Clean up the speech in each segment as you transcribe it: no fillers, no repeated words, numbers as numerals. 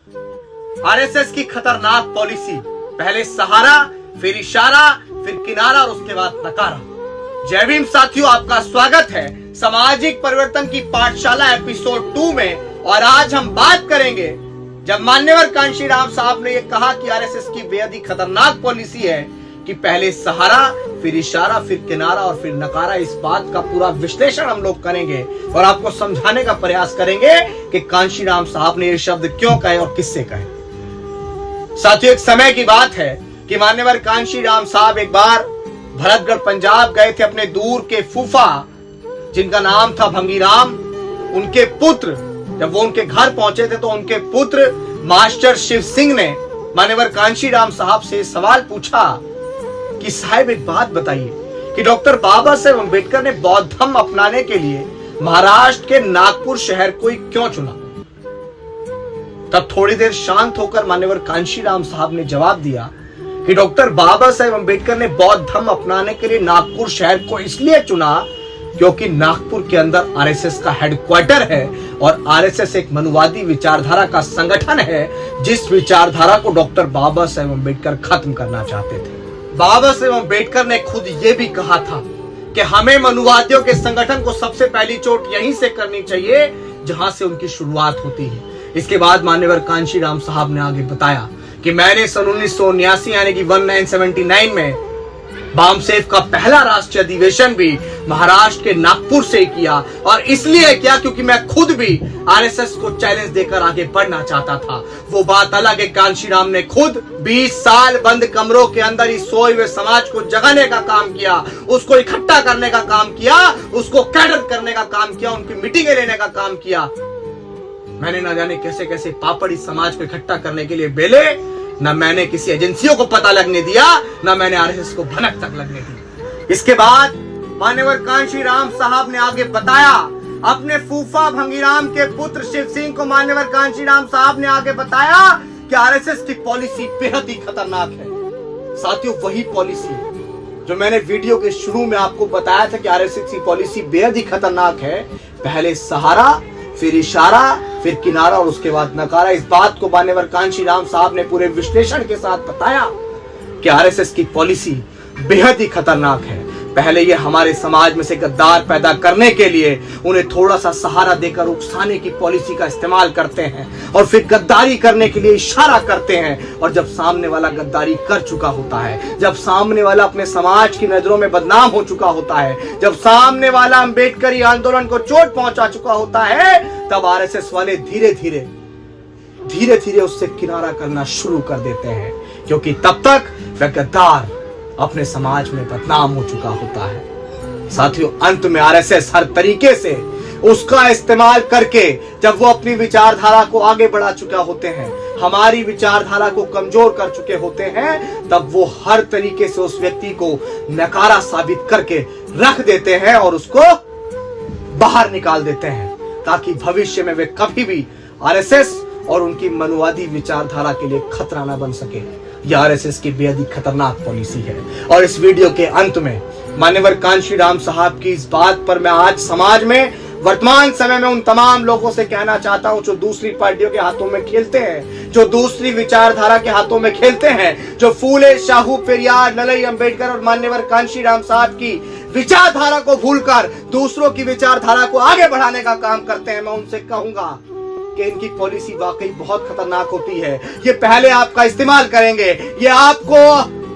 RSS की खतरनाक policy, पहले सहारा, फिर इशारा, फिर किनारा और उसके बाद नकारा। जय भीम साथियों, आपका स्वागत है सामाजिक परिवर्तन की पाठशाला एपिसोड 2 में। और आज हम बात करेंगे, जब मान्यवर कांशीराम साहब ने यह कहा कि आरएसएस की बेहद ही खतरनाक पॉलिसी है कि पहले सहारा, फिर इशारा, फिर किनारा और फिर नकारा, इस बात का पूरा विश्लेषण हम लोग करेंगे और आपको समझाने का प्रयास करेंगे कि कांशीराम साहब ने ये शब्द क्यों कहे और किससे कहे। साथियों, एक समय की बात है कि मान्यवर कांशीराम साहब एक बार भरतगढ़ पंजाब गए थे। अपने दूर के फूफा, जिनका नाम था भंगीराम, उनके पुत्र, जब वो उनके घर पहुंचे थे तो उनके पुत्र मास्टर शिव सिंह ने मान्यवर कांशीराम साहब से सवाल पूछा कि साहब एक बात बताइए कि डॉक्टर बाबा साहेब अम्बेडकर ने बौद्ध धर्म अपनाने के लिए महाराष्ट्र के नागपुर शहर को ही क्यों चुना। तब थोड़ी देर शांत होकर मान्यवर कांशीराम साहब ने जवाब दिया कि डॉक्टर बाबा साहेब अम्बेडकर ने बौद्ध धर्म अपनाने के लिए नागपुर शहर को इसलिए चुना क्योंकि नागपुर के अंदर आरएसएस का हेडक्वार्टर है और आरएसएस एक मनुवादी विचारधारा का संगठन है, जिस विचारधारा को डॉक्टर बाबा साहेब अम्बेडकर खत्म करना चाहते थे। बाबा साहेब अम्बेडकर ने खुद ये भी कहा था कि हमें मनुवादियों के संगठन को सबसे पहली चोट यहीं से करनी चाहिए जहां से उनकी शुरुआत होती है। इसके बाद मान्यवर कांशीराम साहब ने आगे बताया कि मैंने सन 1979 यानी कि 1979 में बामसेफ का पहला राष्ट्रीय अधिवेशन भी महाराष्ट्र के नागपुर से किया, और इसलिए किया क्योंकि मैं खुद भी आरएसएस को चैलेंज देकर आगे बढ़ना चाहता था। वो बात अलग है, कांशीराम ने खुद 20 साल बंद कमरों के अंदर इस सोए हुए समाज को जगाने का काम किया, उसको इकट्ठा करने का काम किया, उसको कैडर करने का काम किया, उनकी मीटिंगें लेने का काम किया। मैंने ना जाने कैसे कैसे पापड़ इस समाज को इकट्ठा करने के लिए बेले, ना मैंने किसी एजेंसियों को पता लगने दिया, ना मैंने आरएसएस को भनक तक लगने दी। इसके बाद मान्यवर कांशीराम साहब ने आगे बताया, अपने फूफा भंगीराम के पुत्र शिव सिंह को मान्यवर कांशीराम साहब ने आगे बताया कि आरएसएस की पॉलिसी बेहद ही खतरनाक है। साथियों, वही पॉलिसी जो मैंने वीडियो के शुरू में आपको बताया था कि आरएसएस की पॉलिसी बेहद ही खतरनाक है, पहले सहारा, फिर इशारा, फिर किनारा और उसके बाद नकारा। इस बात को मान्यवर कांशीराम साहब ने पूरे विश्लेषण के साथ बताया कि आरएसएस की पॉलिसी बेहद ही खतरनाक है। पहले ये हमारे समाज में से गद्दार पैदा करने के लिए उन्हें थोड़ा सा सहारा देकर उकसाने की पॉलिसी का इस्तेमाल करते हैं, और फिर गद्दारी करने के लिए इशारा करते हैं। और जब सामने वाला गद्दारी कर चुका होता है, जब सामने वाला अपने समाज की नजरों में बदनाम हो चुका होता है, जब सामने वाला अम्बेडकरी आंदोलन को चोट पहुंचा चुका होता है, तब आरएसएस वाले धीरे धीरे उससे किनारा करना शुरू कर देते हैं, क्योंकि तब तक वह गद्दार अपने समाज में बदनाम हो चुका होता है। साथियों, अंत में आरएसएस हर तरीके से उसका इस्तेमाल करके, जब वो अपनी विचारधारा को आगे बढ़ा चुके होते हैं, हमारी विचारधारा को कमजोर कर चुके होते हैं, तब वो हर तरीके से उस व्यक्ति को नकारा साबित करके रख देते हैं और उसको बाहर निकाल देते हैं, ताकि भविष्य में वे कभी भी आरएसएस और उनकी मनुवादी विचारधारा के लिए खतरा न बन सके। यह आरएसएस की बेहद ही खतरनाक पॉलिसी है। और इस वीडियो के अंत में मान्यवर कांशीराम साहब की इस बात पर मैं आज समाज में, वर्तमान समय में उन तमाम लोगों से कहना चाहता हूं जो दूसरी पार्टियों के हाथों में खेलते हैं, जो दूसरी विचारधारा के हाथों में खेलते हैं, जो फूले, शाहू, पेरियार, ललई, अम्बेडकर और मान्यवर कांशीराम साहब की विचारधारा को भूलकर दूसरों की विचारधारा को आगे बढ़ाने का काम करते हैं। मैं उनसे कहूंगा कि इनकी पॉलिसी वाकई बहुत खतरनाक होती है। ये पहले आपका इस्तेमाल करेंगे, ये आपको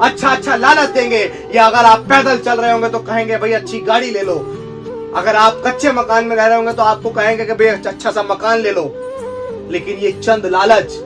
अच्छा लालच देंगे, या अगर आप पैदल चल रहे होंगे तो कहेंगे भाई अच्छी गाड़ी ले लो, अगर आप कच्चे मकान में रह रहे होंगे तो आपको कहेंगे कि भाई अच्छा सा मकान ले लो। लेकिन ये चंद लालच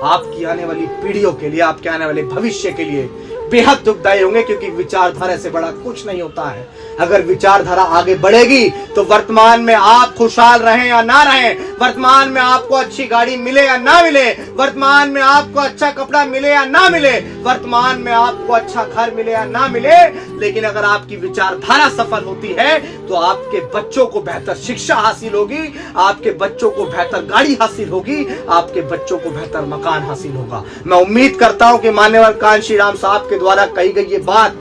आपकी आने वाली पीढ़ियों के लिए, आपके आने वाले भविष्य के लिए बेहद दुखदायी होंगे, क्योंकि विचारधारा से बड़ा कुछ नहीं होता है। अगर विचारधारा आगे बढ़ेगी तो वर्तमान में आप खुशहाल रहें या ना रहें, वर्तमान में आपको अच्छी गाड़ी मिले या ना मिले, वर्तमान में आपको अच्छा कपड़ा मिले या ना मिले, वर्तमान में आपको अच्छा घर मिले या ना मिले, लेकिन अगर आपकी विचारधारा सफल होती है तो आपके बच्चों को बेहतर शिक्षा हासिल होगी, आपके बच्चों को बेहतर गाड़ी हासिल होगी, आपके बच्चों को बेहतर मकान हासिल होगा। मैं उम्मीद करता हूं कि मान्यवर कांशीराम साहब के द्वारा कही गई ये बात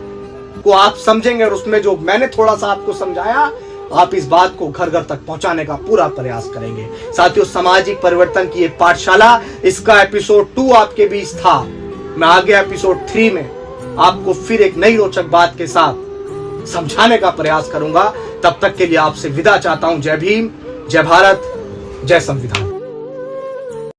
को आप समझेंगे, और उसमें जो मैंने थोड़ा सा आपको समझाया आप इस बात को घर घर तक पहुंचाने का पूरा प्रयास करेंगे। साथियों, सामाजिक परिवर्तन की ये पाठशाला, इसका एपिसोड 2 आपके बीच था। मैं आगे एपिसोड 3 में आपको फिर एक नई रोचक बात के साथ समझाने का प्रयास करूंगा। तब तक के लिए आपसे विदा चाहता हूं। जय भीम, जय भारत, जय संविधान।